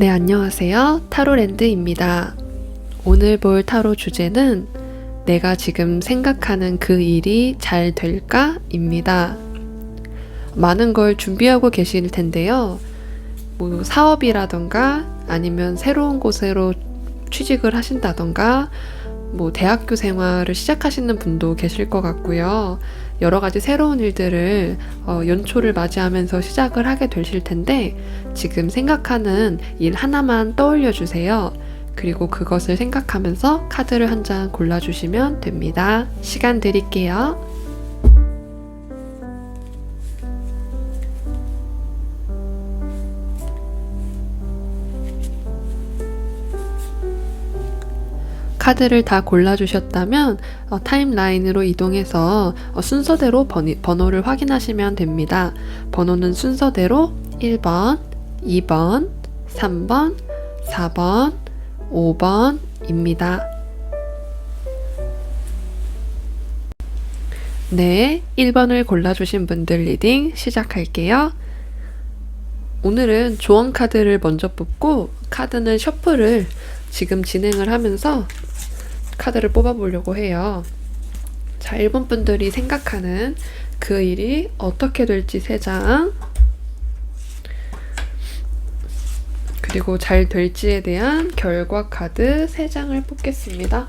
네, 안녕하세요. 타로랜드입니다. 오늘 볼 타로 주제는 내가 지금 생각하는 그 일이 잘 될까? 입니다. 많은 걸 준비하고 계실 텐데요. 사업이라던가 아니면 새로운 곳으로 취직을 하신다던가 대학교 생활을 시작하시는 분도 계실 것 같고요. 여러 가지 새로운 일들을 연초를 맞이하면서 시작을 하게 되실 텐데 지금 생각하는 일 하나만 떠올려 주세요. 그리고 그것을 생각하면서 카드를 한 장 골라주시면 됩니다. 시간 드릴게요. 카드를 다 골라주셨다면 타임라인으로 이동해서 순서대로 번호를 확인하시면 됩니다. 번호는 순서대로 1번, 2번, 3번, 4번, 5번입니다. 네, 1번을 골라주신 분들 리딩 시작할게요. 오늘은 조언 카드를 먼저 뽑고 카드는 셔플을 지금 진행을 하면서 카드를 뽑아보려고 해요. 자, 1번 분들이 생각하는 그 일이 어떻게 될지 3장, 그리고 잘 될지에 대한 결과 카드 3장을 뽑겠습니다.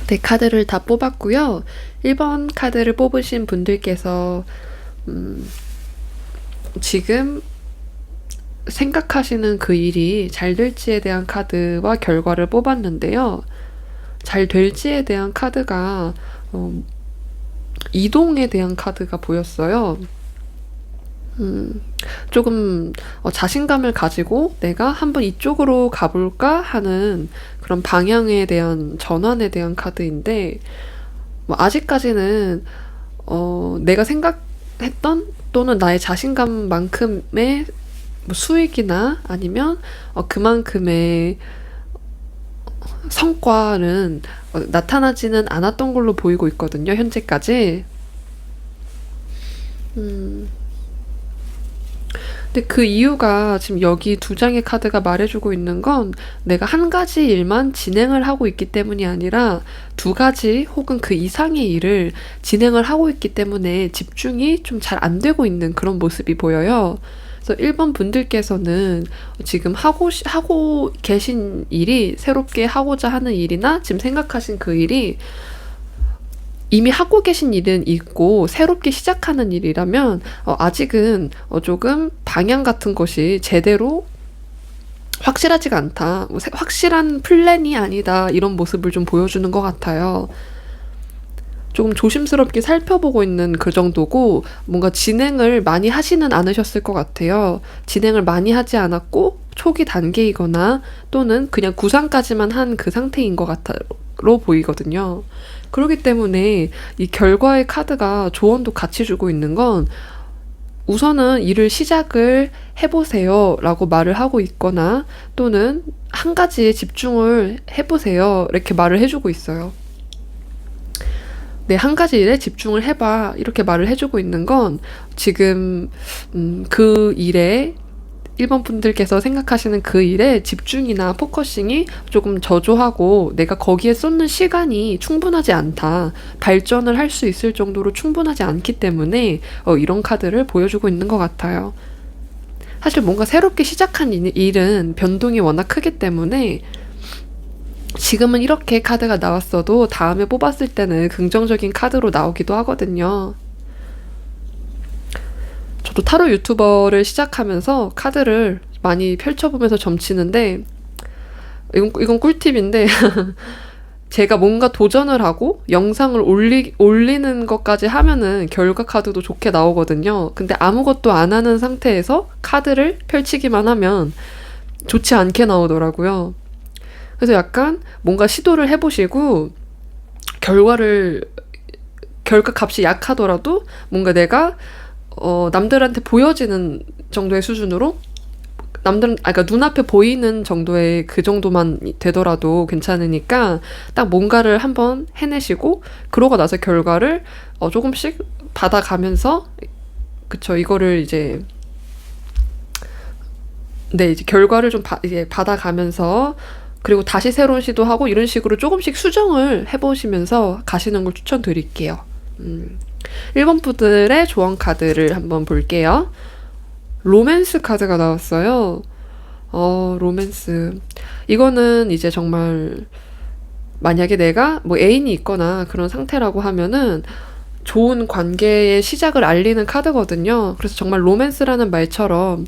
네, 카드를 다 뽑았고요. 1번 카드를 뽑으신 분들께서 지금 생각하시는 그 일이 잘 될지에 대한 카드와 결과를 뽑았는데요. 잘 될지에 대한 카드가 이동에 대한 카드가 보였어요. 조금 자신감을 가지고 내가 한번 이쪽으로 가볼까 하는 그런 방향에 대한 전환에 대한 카드인데 아직까지는 내가 생각했던 또는 나의 자신감만큼의 수익이나 아니면 그만큼의 성과는 나타나지는 않았던 걸로 보이고 있거든요, 현재까지. 근데 그 이유가 지금 여기 2장의 카드가 말해주고 있는 건 내가 한 가지 일만 진행을 하고 있기 때문이 아니라 2가지 혹은 그 이상의 일을 진행을 하고 있기 때문에 집중이 좀 잘 안 되고 있는 그런 모습이 보여요. 그래서 1번 분들께서는 지금 하고 계신 일이, 새롭게 하고자 하는 일이나 지금 생각하신 그 일이 이미 하고 계신 일은 있고 새롭게 시작하는 일이라면 아직은 조금 방향 같은 것이 제대로 확실하지가 않다. 확실한 플랜이 아니다. 이런 모습을 좀 보여주는 것 같아요. 조금 조심스럽게 살펴보고 있는 그 정도고 뭔가 진행을 많이 하지는 않으셨을 것 같아요. 진행을 많이 하지 않았고 초기 단계이거나 또는 그냥 구상까지만 한 그 상태인 것 같아로 보이거든요. 그렇기 때문에 이 결과의 카드가 조언도 같이 주고 있는 건 우선은 일을 시작을 해보세요 라고 말을 하고 있거나 또는 한 가지에 집중을 해보세요 이렇게 말을 해주고 있어요. 네, 한 가지 일에 집중을 해봐 이렇게 말을 해주고 있는 건 지금 그 일에 1번 분들께서 생각하시는 그 일에 집중이나 포커싱이 조금 저조하고 내가 거기에 쏟는 시간이 충분하지 않다. 발전을 할 수 있을 정도로 충분하지 않기 때문에 이런 카드를 보여주고 있는 것 같아요. 사실 뭔가 새롭게 시작한 일은 변동이 워낙 크기 때문에 지금은 이렇게 카드가 나왔어도 다음에 뽑았을 때는 긍정적인 카드로 나오기도 하거든요. 저도 타로 유튜버를 시작하면서 카드를 많이 펼쳐보면서 점치는데 이건 꿀팁인데 제가 뭔가 도전을 하고 영상을 올리는 것까지 하면은 결과 카드도 좋게 나오거든요. 근데 아무것도 안 하는 상태에서 카드를 펼치기만 하면 좋지 않게 나오더라고요. 그래서 약간 뭔가 시도를 해보시고 결과를 결과 값이 약하더라도 뭔가 내가 남들한테 보여지는 정도의 수준으로 그러니까 눈앞에 보이는 정도의 그 정도만 되더라도 괜찮으니까 딱 뭔가를 한번 해내시고 그러고 나서 결과를 조금씩 받아가면서 그쵸 이거를 이제 네 이제 결과를 좀 이제 받아가면서 그리고 다시 새로운 시도하고 이런 식으로 조금씩 수정을 해보시면서 가시는 걸 추천드릴게요. 1번 분들의 조언 카드를 한번 볼게요. 로맨스 카드가 나왔어요. 로맨스. 이거는 이제 정말 만약에 내가 뭐 애인이 있거나 그런 상태라고 하면은 좋은 관계의 시작을 알리는 카드거든요. 그래서 정말 로맨스라는 말처럼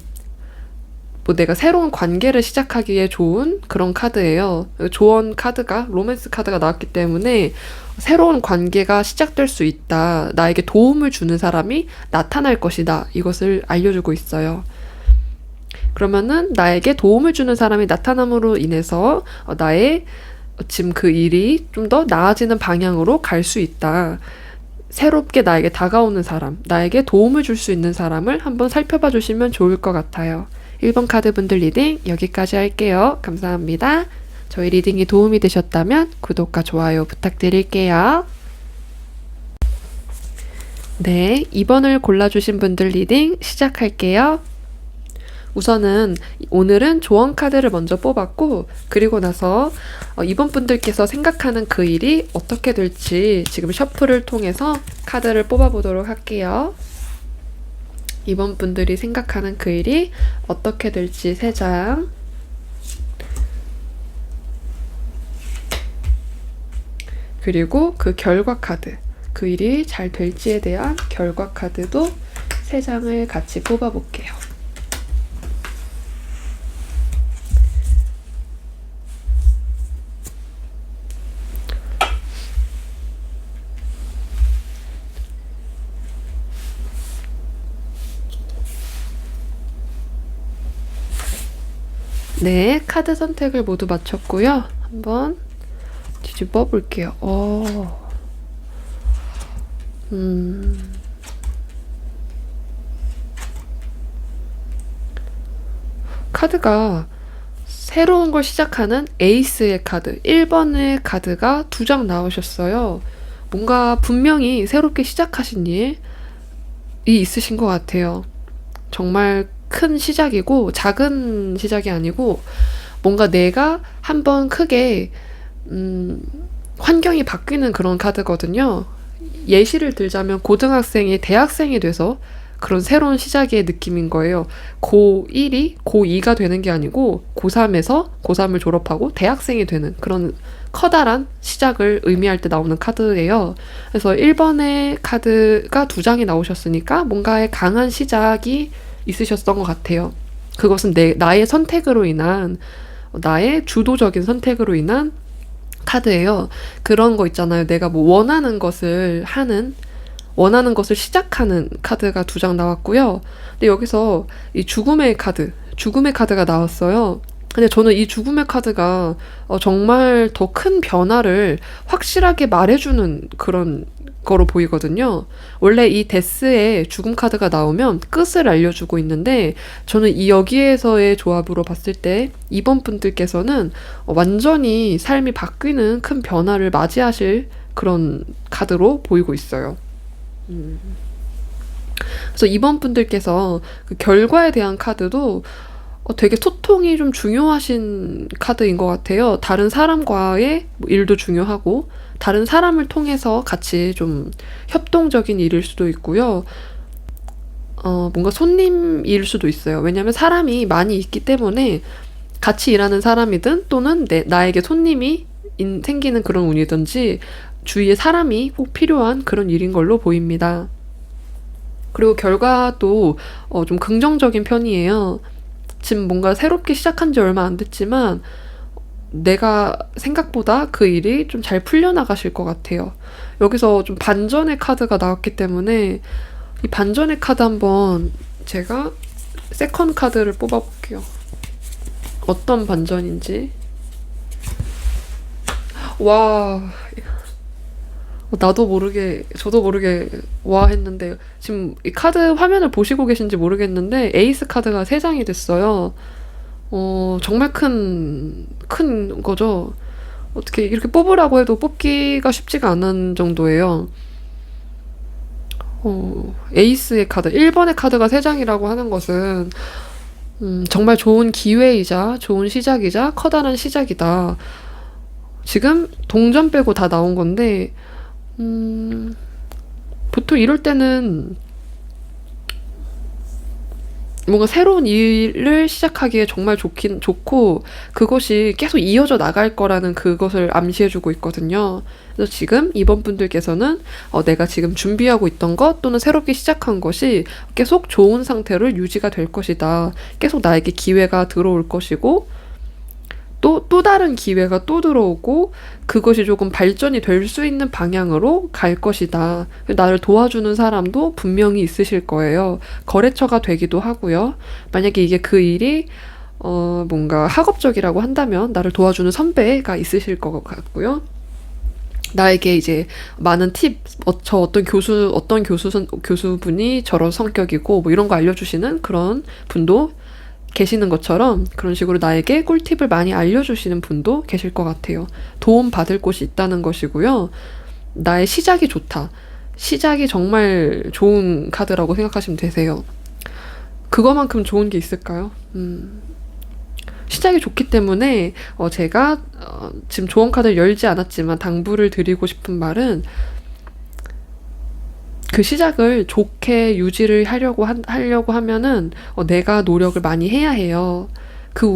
뭐 내가 새로운 관계를 시작하기에 좋은 그런 카드예요. 조언 카드가 로맨스 카드가 나왔기 때문에 새로운 관계가 시작될 수 있다. 나에게 도움을 주는 사람이 나타날 것이다. 이것을 알려주고 있어요. 그러면은 나에게 도움을 주는 사람이 나타남으로 인해서 나의 지금 그 일이 좀 더 나아지는 방향으로 갈 수 있다. 새롭게 나에게 다가오는 사람, 나에게 도움을 줄 수 있는 사람을 한번 살펴봐 주시면 좋을 것 같아요. 1번 카드 분들 리딩 여기까지 할게요. 감사합니다. 저희 리딩이 도움이 되셨다면 구독과 좋아요 부탁드릴게요. 네, 2번을 골라주신 분들 리딩 시작할게요. 우선은 오늘은 조언 카드를 먼저 뽑았고 그리고 나서 2번 분들께서 생각하는 그 일이 어떻게 될지 지금 셔플을 통해서 카드를 뽑아보도록 할게요. 2번 분들이 생각하는 그 일이 어떻게 될지 3장. 그리고 그 결과 카드, 그 일이 잘 될지에 대한 결과 카드도 3장을 같이 뽑아볼게요. 네, 카드 선택을 모두 마쳤고요. 한번 뒤집어 볼게요. 카드가 새로운 걸 시작하는 에이스의 카드, 1번의 카드가 2장 나오셨어요. 뭔가 분명히 새롭게 시작하신 일이 있으신 것 같아요. 정말 큰 시작이고 작은 시작이 아니고 뭔가 내가 한번 크게 환경이 바뀌는 그런 카드거든요. 예시를 들자면 고등학생이 대학생이 돼서 그런 새로운 시작의 느낌인 거예요. 고1이 고2가 되는 게 아니고 고3에서 고3을 졸업하고 대학생이 되는 그런 커다란 시작을 의미할 때 나오는 카드예요. 그래서 1번의 카드가 2장이 나오셨으니까 뭔가의 강한 시작이 있으셨던 것 같아요. 그것은 나의 선택으로 인한 나의 주도적인 선택으로 인한 카드예요. 그런 거 있잖아요. 내가 뭐 원하는 것을 시작하는 카드가 2장 나왔고요. 근데 여기서 이 죽음의 카드가 나왔어요. 근데 저는 이 죽음의 카드가 정말 더 큰 변화를 확실하게 말해주는 그런 거로 보이거든요. 원래 이 데스에 죽음 카드가 나오면 끝을 알려주고 있는데 저는 여기에서의 조합으로 봤을 때 2번 분들께서는 완전히 삶이 바뀌는 큰 변화를 맞이하실 그런 카드로 보이고 있어요. 그래서 2번 분들께서 그 결과에 대한 카드도 되게 소통이 좀 중요하신 카드인 것 같아요. 다른 사람과의 일도 중요하고 다른 사람을 통해서 같이 좀 협동적인 일일 수도 있고요. 뭔가 손님일 수도 있어요. 왜냐하면 사람이 많이 있기 때문에 같이 일하는 사람이든 또는 나에게 손님이 생기는 그런 운이든지 주위에 사람이 꼭 필요한 그런 일인 걸로 보입니다. 그리고 결과도 좀 긍정적인 편이에요. 지금 뭔가 새롭게 시작한 지 얼마 안 됐지만 내가 생각보다 그 일이 좀 잘 풀려나가실 것 같아요. 여기서 좀 반전의 카드가 나왔기 때문에 이 반전의 카드 한번 제가 세컨 카드를 뽑아볼게요. 어떤 반전인지. 와, 저도 모르게 와 했는데, 지금 이 카드 화면을 보시고 계신지 모르겠는데, 에이스 카드가 3장이 됐어요. 정말 큰 거죠. 어떻게 이렇게 뽑으라고 해도 뽑기가 쉽지가 않은 정도예요. 에이스의 카드, 1번의 카드가 3장이라고 하는 것은, 정말 좋은 기회이자 좋은 시작이자 커다란 시작이다. 지금 동전 빼고 다 나온 건데, 보통 이럴 때는 뭔가 새로운 일을 시작하기에 정말 좋고, 그것이 계속 이어져 나갈 거라는 그것을 암시해주고 있거든요. 그래서 지금 이번 분들께서는 내가 지금 준비하고 있던 것 또는 새롭게 시작한 것이 계속 좋은 상태로 유지가 될 것이다. 계속 나에게 기회가 들어올 것이고, 또 다른 기회가 또 들어오고, 그것이 조금 발전이 될 수 있는 방향으로 갈 것이다. 나를 도와주는 사람도 분명히 있으실 거예요. 거래처가 되기도 하고요. 만약에 이게 그 일이 뭔가 학업적이라고 한다면 나를 도와주는 선배가 있으실 것 같고요. 나에게 이제 많은 팁, 저 어떤 교수분이 저런 성격이고 뭐 이런 거 알려주시는 그런 분도 계시는 것처럼, 그런 식으로 나에게 꿀팁을 많이 알려주시는 분도 계실 것 같아요. 도움 받을 곳이 있다는 것이고요. 나의 시작이 좋다. 시작이 정말 좋은 카드라고 생각하시면 되세요. 그거만큼 좋은 게 있을까요? 시작이 좋기 때문에 제가 지금 조언 카드를 열지 않았지만 당부를 드리고 싶은 말은, 그 시작을 좋게 유지를 하려고 하면은 내가 노력을 많이 해야 해요. 그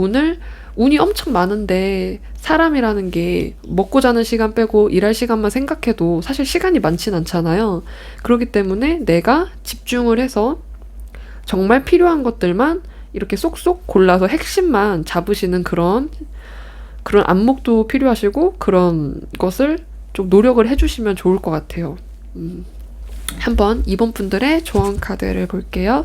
운이 엄청 많은데, 사람이라는 게 먹고 자는 시간 빼고 일할 시간만 생각해도 사실 시간이 많진 않잖아요. 그렇기 때문에 내가 집중을 해서 정말 필요한 것들만 이렇게 쏙쏙 골라서 핵심만 잡으시는 그런 안목도 필요하시고, 그런 것을 좀 노력을 해주시면 좋을 것 같아요. 한번 이번 분들의 조언 카드를 볼게요.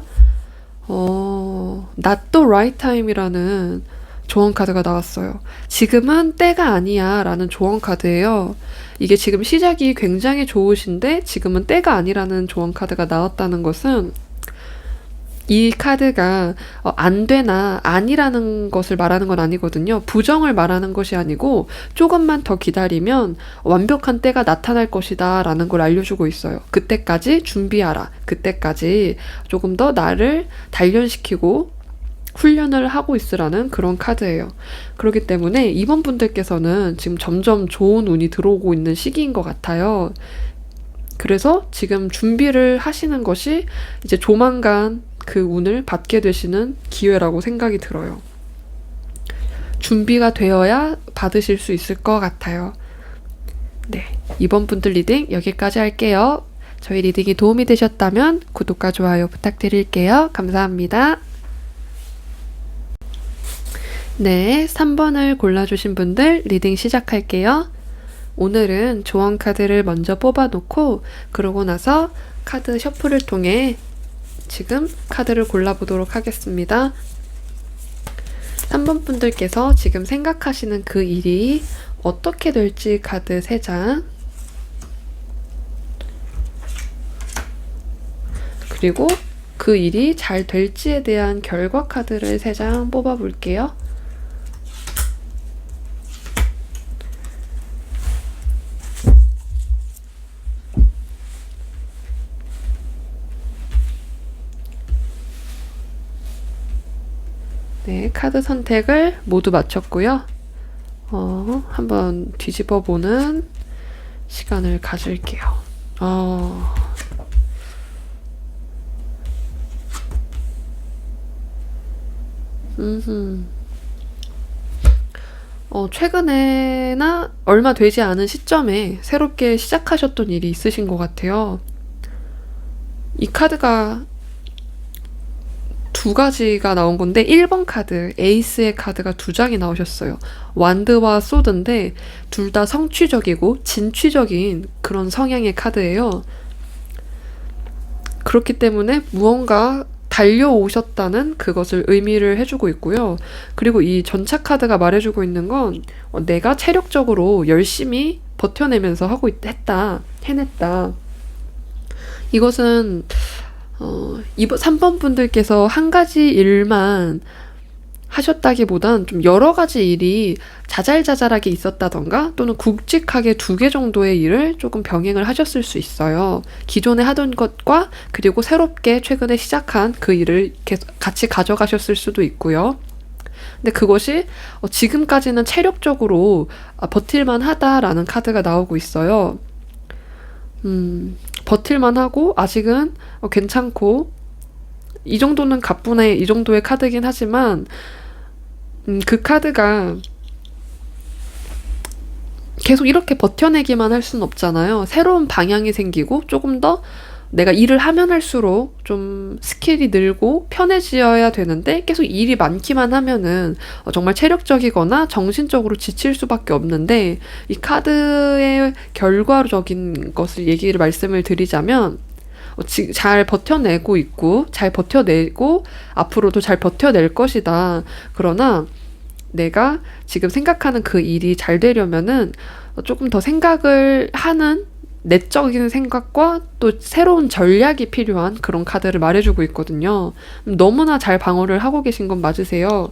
Not the right time이라는 조언 카드가 나왔어요. 지금은 때가 아니야 라는 조언 카드예요. 이게 지금 시작이 굉장히 좋으신데 지금은 때가 아니라는 조언 카드가 나왔다는 것은, 이 카드가 안 되나 아니라는 것을 말하는 건 아니거든요. 부정을 말하는 것이 아니고, 조금만 더 기다리면 완벽한 때가 나타날 것이다 라는 걸 알려주고 있어요. 그때까지 준비하라. 그때까지 조금 더 나를 단련시키고 훈련을 하고 있으라는 그런 카드예요. 그렇기 때문에 이번 분들께서는 지금 점점 좋은 운이 들어오고 있는 시기인 것 같아요. 그래서 지금 준비를 하시는 것이 이제 조만간 그 운을 받게 되시는 기회라고 생각이 들어요. 준비가 되어야 받으실 수 있을 것 같아요. 네, 이번 분들 리딩 여기까지 할게요. 저희 리딩이 도움이 되셨다면 구독과 좋아요 부탁드릴게요. 감사합니다. 네, 3번을 골라주신 분들 리딩 시작할게요. 오늘은 조언 카드를 먼저 뽑아놓고, 그러고 나서 카드 셔플을 통해 지금 카드를 골라보도록 하겠습니다. 3번 분들께서 지금 생각하시는 그 일이 어떻게 될지 카드 3장, 그리고 그 일이 잘 될지에 대한 결과 카드를 3장 뽑아볼게요. 네, 카드 선택을 모두 마쳤고요. 한번 뒤집어 보는 시간을 가질게요. 최근에나 얼마 되지 않은 시점에 새롭게 시작하셨던 일이 있으신 것 같아요. 이 카드가 2가지가 나온 건데, 1번 카드, 에이스의 카드가 2장이 나오셨어요. 완드와 소드인데 둘 다 성취적이고 진취적인 그런 성향의 카드예요. 그렇기 때문에 무언가 달려오셨다는 그것을 의미를 해주고 있고요. 그리고 이 전차 카드가 말해주고 있는 건 내가 체력적으로 열심히 버텨내면서 해냈다. 이것은 3번 분들께서 한 가지 일만 하셨다기보단 좀 여러 가지 일이 자잘자잘하게 있었다던가 또는 굵직하게 2개 정도의 일을 조금 병행을 하셨을 수 있어요. 기존에 하던 것과 그리고 새롭게 최근에 시작한 그 일을 같이 가져가셨을 수도 있고요. 근데 그것이 지금까지는 체력적으로 버틸만 하다라는 카드가 나오고 있어요. 버틸만 하고 아직은 괜찮고 이 정도는 가뿐해 이 정도의 카드긴 하지만 그 카드가 계속 이렇게 버텨내기만 할 수는 없잖아요. 새로운 방향이 생기고 조금 더 내가 일을 하면 할수록 좀 스킬이 늘고 편해져야 되는데 계속 일이 많기만 하면은 정말 체력적이거나 정신적으로 지칠 수밖에 없는데 이 카드의 결과적인 것을 말씀을 드리자면 잘 버텨내고 있고 잘 버텨내고 앞으로도 잘 버텨낼 것이다. 그러나 내가 지금 생각하는 그 일이 잘 되려면은 조금 더 생각을 하는 내적인 생각과 또 새로운 전략이 필요한 그런 카드를 말해주고 있거든요. 너무나 잘 방어를 하고 계신 건 맞으세요.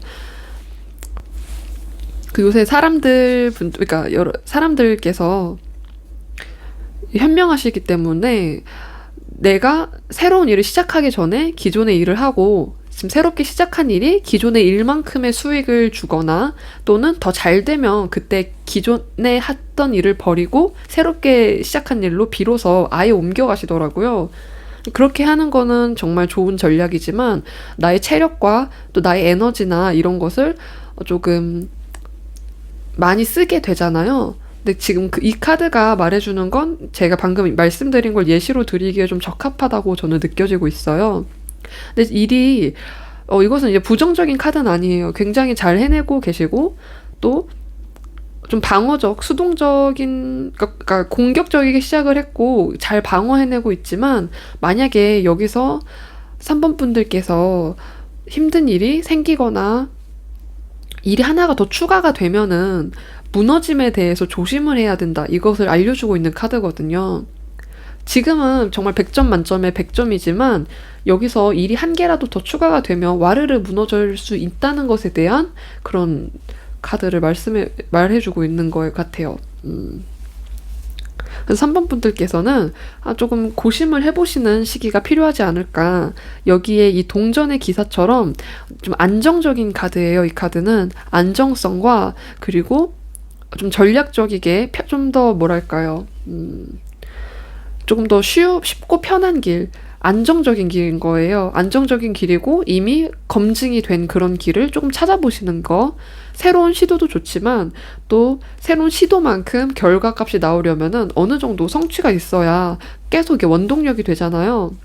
그 요새 그러니까 여러 사람들께서 현명하시기 때문에 내가 새로운 일을 시작하기 전에 기존의 일을 하고 지금 새롭게 시작한 일이 기존의 일만큼의 수익을 주거나 또는 더 잘 되면 그때 기존에 했던 일을 버리고 새롭게 시작한 일로 비로소 아예 옮겨가시더라고요. 그렇게 하는 거는 정말 좋은 전략이지만 나의 체력과 또 나의 에너지나 이런 것을 조금 많이 쓰게 되잖아요. 근데 지금 이 카드가 말해주는 건 제가 방금 말씀드린 걸 예시로 드리기에 좀 적합하다고 저는 느껴지고 있어요. 근데 이것은 이제 부정적인 카드는 아니에요. 굉장히 잘 해내고 계시고 또 좀 방어적, 수동적인, 그러니까 공격적이게 시작을 했고 잘 방어해내고 있지만 만약에 여기서 3번 분들께서 힘든 일이 생기거나 일이 하나가 더 추가가 되면은 무너짐에 대해서 조심을 해야 된다. 이것을 알려주고 있는 카드거든요. 지금은 정말 100점 만점에 100점이지만 여기서 일이 한 개라도 더 추가가 되면 와르르 무너질 수 있다는 것에 대한 그런 카드를 말해주고 있는 것 같아요. 그래서 3번 분들께서는 조금 고심을 해보시는 시기가 필요하지 않을까. 여기에 이 동전의 기사처럼 좀 안정적인 카드예요. 이 카드는 안정성과 그리고 좀 전략적이게 좀 더 뭐랄까요. 조금 더 쉽고 편한 길, 안정적인 길인 거예요. 안정적인 길이고 이미 검증이 된 그런 길을 조금 찾아보시는 거. 새로운 시도도 좋지만 또 새로운 시도만큼 결과값이 나오려면은 어느 정도 성취가 있어야 계속 이게 원동력이 되잖아요.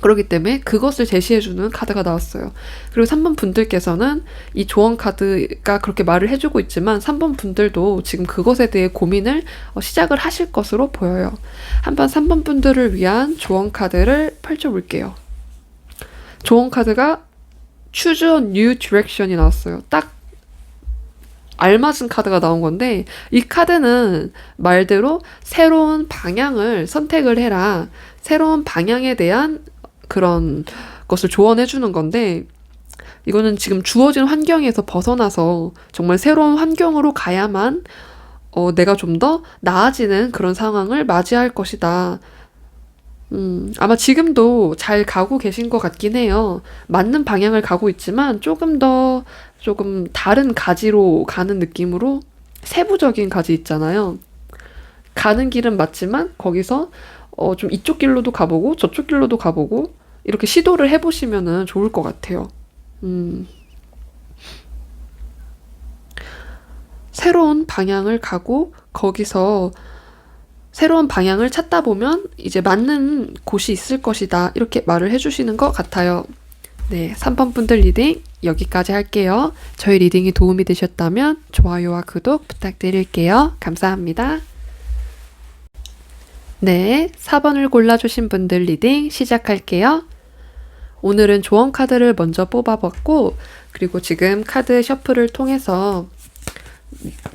그렇기 때문에 그것을 제시해주는 카드가 나왔어요. 그리고 3번 분들께서는 이 조언 카드가 그렇게 말을 해주고 있지만 3번 분들도 지금 그것에 대해 고민을 시작을 하실 것으로 보여요. 한번 3번 분들을 위한 조언 카드를 펼쳐볼게요. 조언 카드가 Choose a New Direction이 나왔어요. 딱 알맞은 카드가 나온 건데 이 카드는 말대로 새로운 방향을 선택을 해라. 새로운 방향에 대한 그런 것을 조언해 주는 건데 이거는 지금 주어진 환경에서 벗어나서 정말 새로운 환경으로 가야만 내가 좀 더 나아지는 그런 상황을 맞이할 것이다. 아마 지금도 잘 가고 계신 것 같긴 해요. 맞는 방향을 가고 있지만 조금 다른 가지로 가는 느낌으로 세부적인 가지 있잖아요. 가는 길은 맞지만 거기서 좀 이쪽 길로도 가보고 저쪽 길로도 가보고 이렇게 시도를 해보시면은 좋을 것 같아요. 새로운 방향을 가고 거기서 새로운 방향을 찾다 보면 이제 맞는 곳이 있을 것이다. 이렇게 말을 해주시는 것 같아요. 네, 3번 분들 리딩 여기까지 할게요. 저희 리딩이 도움이 되셨다면 좋아요와 구독 부탁드릴게요. 감사합니다. 네, 4번을 골라주신 분들 리딩 시작할게요. 오늘은 조언 카드를 먼저 뽑아봤고, 그리고 지금 카드 셔플을 통해서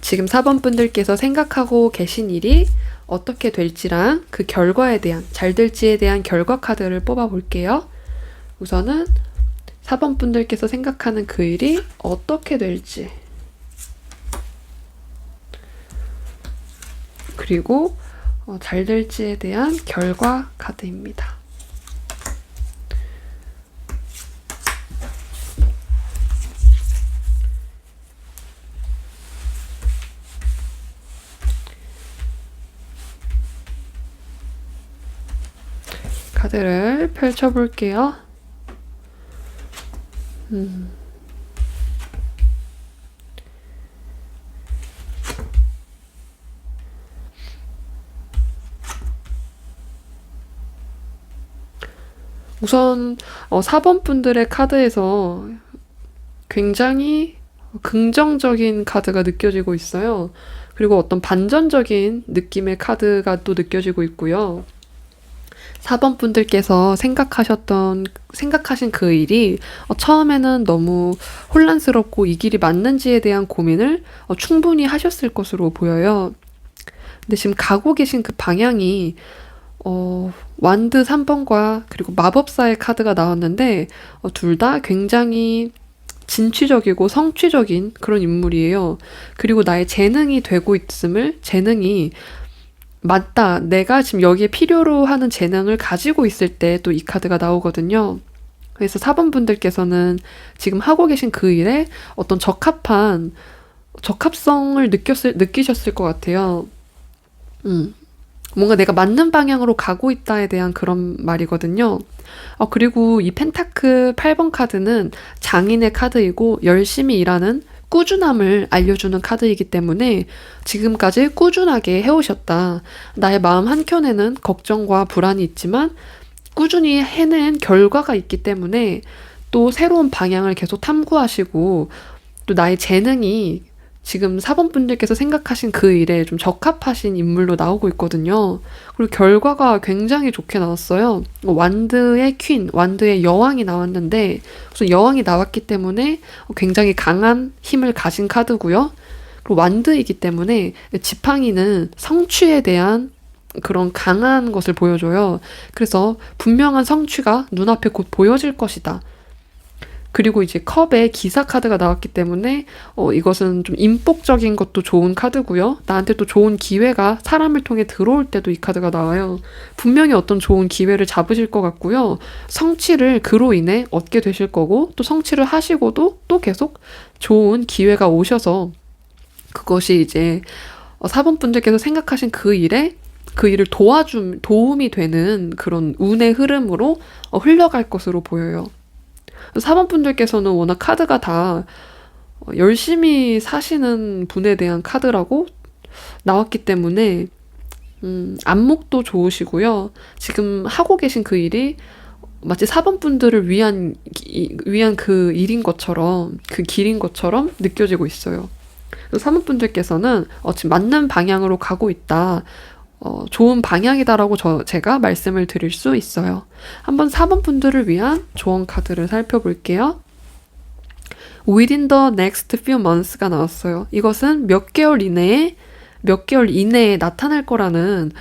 지금 4번 분들께서 생각하고 계신 일이 어떻게 될지랑 그 결과에 대한, 잘 될지에 대한 결과 카드를 뽑아볼게요. 우선은 4번 분들께서 생각하는 그 일이 어떻게 될지, 그리고 잘 될지에 대한 결과 카드입니다. 카드를 펼쳐볼게요. 우선 4번 분들의 카드에서 굉장히 긍정적인 카드가 느껴지고 있어요. 그리고 어떤 반전적인 느낌의 카드가 또 느껴지고 있고요. 4번 분들께서 생각하신 그 일이 처음에는 너무 혼란스럽고 이 길이 맞는지에 대한 고민을 충분히 하셨을 것으로 보여요. 근데 지금 가고 계신 그 방향이 완드 3번과 그리고 마법사의 카드가 나왔는데 둘 다 굉장히 진취적이고 성취적인 그런 인물이에요. 그리고 나의 재능이 되고 있음을, 재능이 맞다, 내가 지금 여기에 필요로 하는 재능을 가지고 있을 때 또 이 카드가 나오거든요. 그래서 4번 분들께서는 지금 하고 계신 그 일에 어떤 적합성을 느끼셨을 것 같아요. 뭔가 내가 맞는 방향으로 가고 있다에 대한 그런 말이거든요. 그리고 이 펜타클 8번 카드는 장인의 카드이고 열심히 일하는 꾸준함을 알려주는 카드이기 때문에 지금까지 꾸준하게 해오셨다. 나의 마음 한켠에는 걱정과 불안이 있지만 꾸준히 해낸 결과가 있기 때문에 또 새로운 방향을 계속 탐구하시고 또 나의 재능이 지금 4번 분들께서 생각하신 그 일에 좀 적합하신 인물로 나오고 있거든요. 그리고 결과가 굉장히 좋게 나왔어요. 완드의 퀸, 완드의 여왕이 나왔는데 우선 여왕이 나왔기 때문에 굉장히 강한 힘을 가진 카드고요. 그리고 완드이기 때문에 지팡이는 성취에 대한 그런 강한 것을 보여줘요. 그래서 분명한 성취가 눈앞에 곧 보여질 것이다. 그리고 이제 컵에 기사 카드가 나왔기 때문에 이것은 좀 인복적인 것도 좋은 카드고요. 나한테 또 좋은 기회가 사람을 통해 들어올 때도 이 카드가 나와요. 분명히 어떤 좋은 기회를 잡으실 것 같고요. 성취를 그로 인해 얻게 되실 거고 또 성취를 하시고도 또 계속 좋은 기회가 오셔서 그것이 이제 4번 분들께서 생각하신 그 일을 도움이 되는 그런 운의 흐름으로 흘러갈 것으로 보여요. 4번 분들께서는 워낙 카드가 다 열심히 사시는 분에 대한 카드라고 나왔기 때문에 안목도 좋으시고요. 지금 하고 계신 그 일이 마치 4번 분들을 위한 그 일인 것처럼, 그 길인 것처럼 느껴지고 있어요. 4번 분들께서는 지금 맞는 방향으로 가고 있다. 좋은 방향이다라고 제가 말씀을 드릴 수 있어요. 한번 4번 분들을 위한 조언 카드를 살펴볼게요. Within the next few months가 나왔어요. 이것은 몇 개월 이내에 나타날 거라는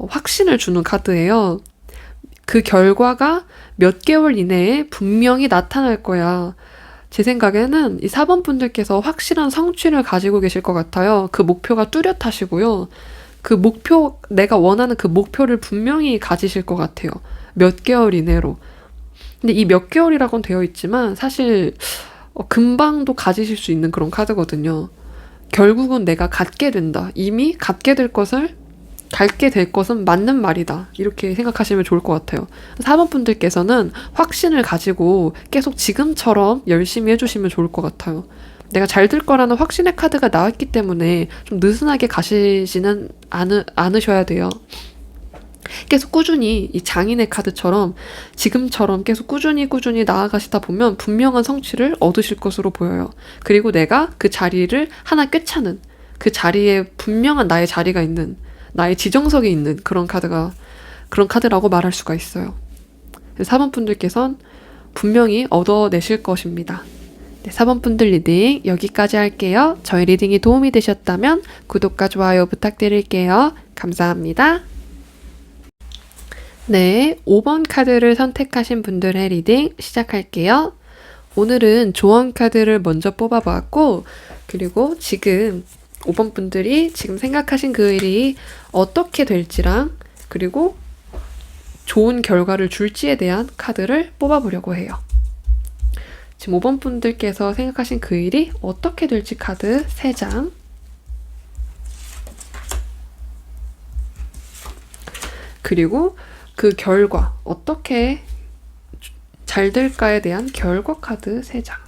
확신을 주는 카드예요. 그 결과가 몇 개월 이내에 분명히 나타날 거야. 제 생각에는 이 4번 분들께서 확실한 성취를 가지고 계실 것 같아요. 그 목표가 뚜렷하시고요. 내가 원하는 그 목표를 분명히 가지실 것 같아요. 몇 개월 이내로. 근데 이 몇 개월이라고는 되어 있지만 사실 금방도 가지실 수 있는 그런 카드거든요. 결국은 내가 갖게 된다. 이미 갖게 될 것은 맞는 말이다. 이렇게 생각하시면 좋을 것 같아요. 4번 분들께서는 확신을 가지고 계속 지금처럼 열심히 해주시면 좋을 것 같아요. 내가 잘 될 거라는 확신의 카드가 나왔기 때문에 좀 느슨하게 가시지는 않으셔야 돼요. 계속 꾸준히 이 장인의 카드처럼 지금처럼 계속 꾸준히 나아가시다 보면 분명한 성취를 얻으실 것으로 보여요. 그리고 내가 그 자리를 하나 꿰차는, 그 자리에 분명한 나의 자리가 있는, 나의 지정석이 있는 그런 카드라고 말할 수가 있어요. 4번 분들께서는 분명히 얻어내실 것입니다. 네, 4번 분들 리딩 여기까지 할게요. 저희 리딩이 도움이 되셨다면 구독과 좋아요 부탁드릴게요. 감사합니다. 네, 5번 카드를 선택하신 분들의 리딩 시작할게요. 오늘은 조언 카드를 먼저 뽑아보았고, 그리고 지금 5번 분들이 지금 생각하신 그 일이 어떻게 될지랑, 그리고 좋은 결과를 줄지에 대한 카드를 뽑아보려고 해요. 지금 5번 분들께서 생각하신 그 일이 어떻게 될지 카드 3장. 그리고 그 결과 어떻게 잘 될까에 대한 결과 카드 3장.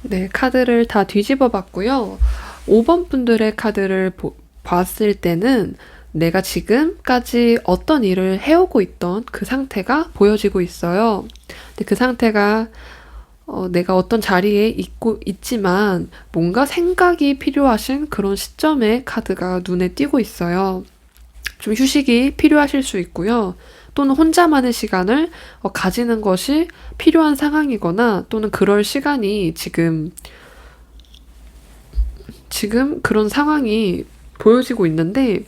네, 카드를 다 뒤집어 봤고요. 5번 분들의 카드를 봤을 때는 내가 지금까지 어떤 일을 해오고 있던 그 상태가 보여지고 있어요. 근데 그 상태가 내가 어떤 자리에 있지만 뭔가 생각이 필요하신 그런 시점의 카드가 눈에 띄고 있어요. 좀 휴식이 필요하실 수 있고요. 또는 혼자만의 시간을 가지는 것이 필요한 상황이거나 또는 그럴 시간이 지금 그런 상황이 보여지고 있는데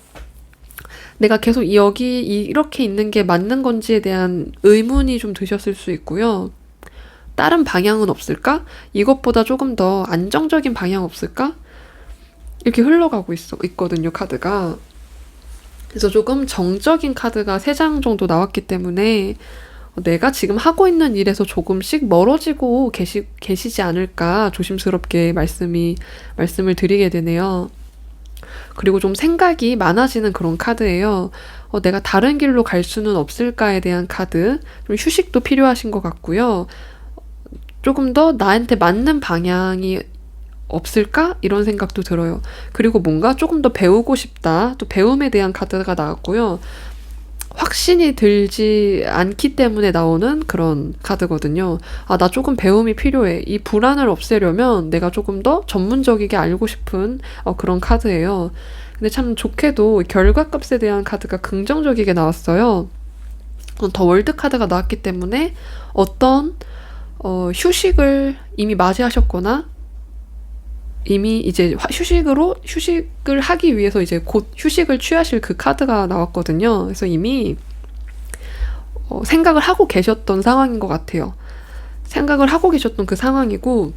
내가 계속 여기 이렇게 있는 게 맞는 건지에 대한 의문이 좀 드셨을 수 있고요. 다른 방향은 없을까? 이것보다 조금 더 안정적인 방향 없을까? 이렇게 흘러가고 있거든요, 카드가. 그래서 조금 정적인 카드가 3장 정도 나왔기 때문에 내가 지금 하고 있는 일에서 조금씩 멀어지고 계시지 않을까 조심스럽게 말씀을 드리게 되네요. 그리고 좀 생각이 많아지는 그런 카드예요. 내가 다른 길로 갈 수는 없을까에 대한 카드. 좀 휴식도 필요하신 것 같고요. 조금 더 나한테 맞는 방향이 없을까? 이런 생각도 들어요. 그리고 뭔가 조금 더 배우고 싶다. 또 배움에 대한 카드가 나왔고요. 확신이 들지 않기 때문에 나오는 그런 카드거든요. 아, 나 조금 배움이 필요해. 이 불안을 없애려면 내가 조금 더 전문적이게 알고 싶은 그런 카드예요. 근데 참 좋게도 결과값에 대한 카드가 긍정적이게 나왔어요. 더 월드 카드가 나왔기 때문에 어떤 휴식을 이미 맞이하셨거나 이미 이제 휴식을 하기 위해서 이제 곧 휴식을 취하실 그 카드가 나왔거든요. 그래서 이미 생각을 하고 계셨던 상황인 것 같아요. 생각을 하고 계셨던 그 상황이고,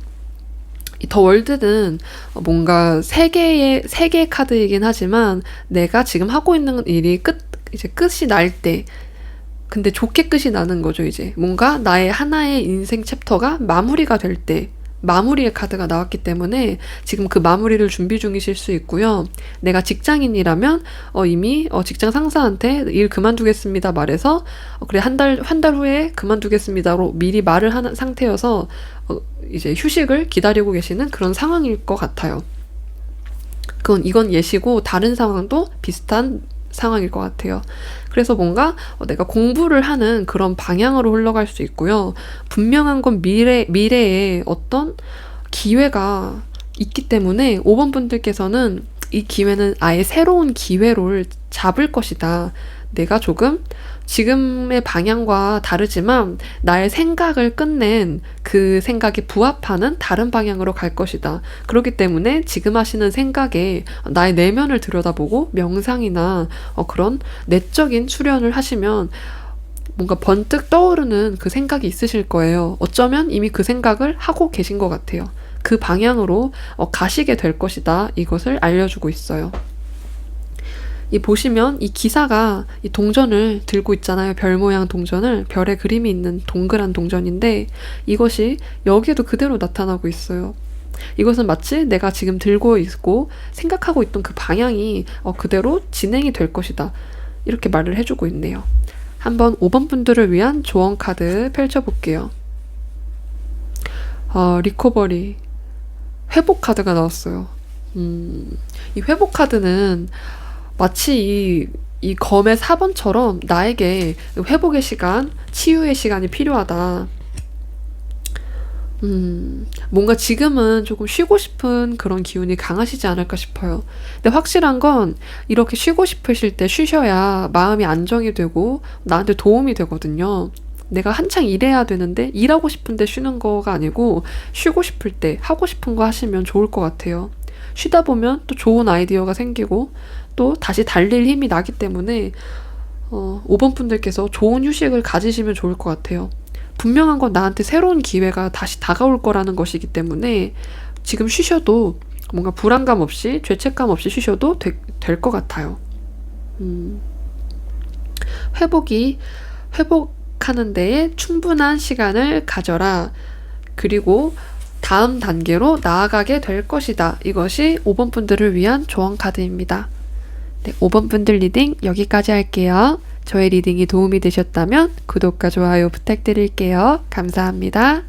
이 더 월드는 뭔가 세 개의 카드이긴 하지만 내가 지금 하고 있는 일이 이제 끝이 날 때, 근데 좋게 끝이 나는 거죠. 이제 뭔가 나의 하나의 인생 챕터가 마무리가 될 때, 마무리의 카드가 나왔기 때문에 지금 그 마무리를 준비 중이실 수 있고요. 내가 직장인이라면 이미 직장 상사한테 일 그만두겠습니다 말해서 그래 한 달 후에 그만두겠습니다로 미리 말을 하는 상태여서 이제 휴식을 기다리고 계시는 그런 상황일 것 같아요. 이건 예시고 다른 상황도 비슷한 상황일 것 같아요. 그래서 뭔가 내가 공부를 하는 그런 방향으로 흘러갈 수 있고요. 분명한 건 미래에 어떤 기회가 있기 때문에 5번 분들께서는 이 기회는 아예 새로운 기회를 잡을 것이다. 내가 조금 지금의 방향과 다르지만 나의 생각을 끝낸 그 생각에 부합하는 다른 방향으로 갈 것이다. 그렇기 때문에 지금 하시는 생각에 나의 내면을 들여다보고 명상이나 그런 내적인 수련을 하시면 뭔가 번뜩 떠오르는 그 생각이 있으실 거예요. 어쩌면 이미 그 생각을 하고 계신 것 같아요. 그 방향으로 가시게 될 것이다. 이것을 알려주고 있어요. 보시면 이 기사가 이 동전을 들고 있잖아요. 별 모양 동전을, 별의 그림이 있는 동그란 동전인데 이것이 여기에도 그대로 나타나고 있어요. 이것은 마치 내가 지금 들고 있고 생각하고 있던 그 방향이 그대로 진행이 될 것이다. 이렇게 말을 해주고 있네요. 한번 5번 분들을 위한 조언 카드 펼쳐볼게요. 리커버리. 회복 카드가 나왔어요. 이 회복 카드는 마치 이 검의 4번처럼 나에게 회복의 시간, 치유의 시간이 필요하다. 뭔가 지금은 조금 쉬고 싶은 그런 기운이 강하시지 않을까 싶어요. 근데 확실한 건 이렇게 쉬고 싶으실 때 쉬셔야 마음이 안정이 되고 나한테 도움이 되거든요. 내가 한창 일해야 되는데 일하고 싶은데 쉬는 거가 아니고 쉬고 싶을 때 하고 싶은 거 하시면 좋을 것 같아요. 쉬다 보면 또 좋은 아이디어가 생기고 또 다시 달릴 힘이 나기 때문에 5번 분들께서 좋은 휴식을 가지시면 좋을 것 같아요. 분명한 건 나한테 새로운 기회가 다시 다가올 거라는 것이기 때문에 지금 쉬셔도 뭔가 불안감 없이 죄책감 없이 쉬셔도 될 것 같아요. 회복하는 데에 충분한 시간을 가져라. 그리고 다음 단계로 나아가게 될 것이다. 이것이 5번 분들을 위한 조언 카드입니다. 네, 5번 분들 리딩 여기까지 할게요. 저의 리딩이 도움이 되셨다면 구독과 좋아요 부탁드릴게요. 감사합니다.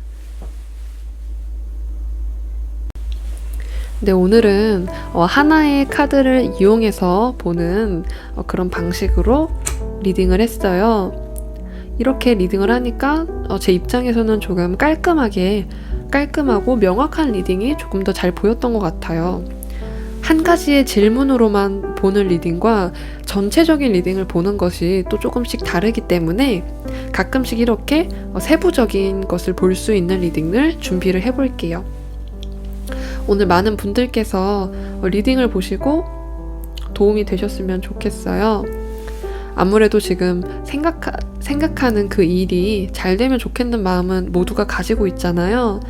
네, 오늘은 하나의 카드를 이용해서 보는 그런 방식으로 리딩을 했어요. 이렇게 리딩을 하니까 제 입장에서는 조금 깔끔하고 명확한 리딩이 조금 더 잘 보였던 것 같아요. 한 가지의 질문으로만 보는 리딩과 전체적인 리딩을 보는 것이 또 조금씩 다르기 때문에 가끔씩 이렇게 세부적인 것을 볼 수 있는 리딩을 준비를 해볼게요. 오늘 많은 분들께서 리딩을 보시고 도움이 되셨으면 좋겠어요. 아무래도 지금 생각하는 그 일이 잘 되면 좋겠는 마음은 모두가 가지고 있잖아요.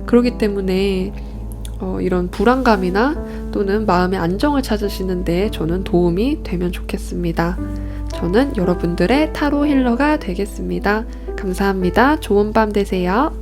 그렇기 때문에 이런 불안감이나 또는 마음의 안정을 찾으시는데 저는 도움이 되면 좋겠습니다. 저는 여러분들의 타로 힐러가 되겠습니다. 감사합니다. 좋은 밤 되세요.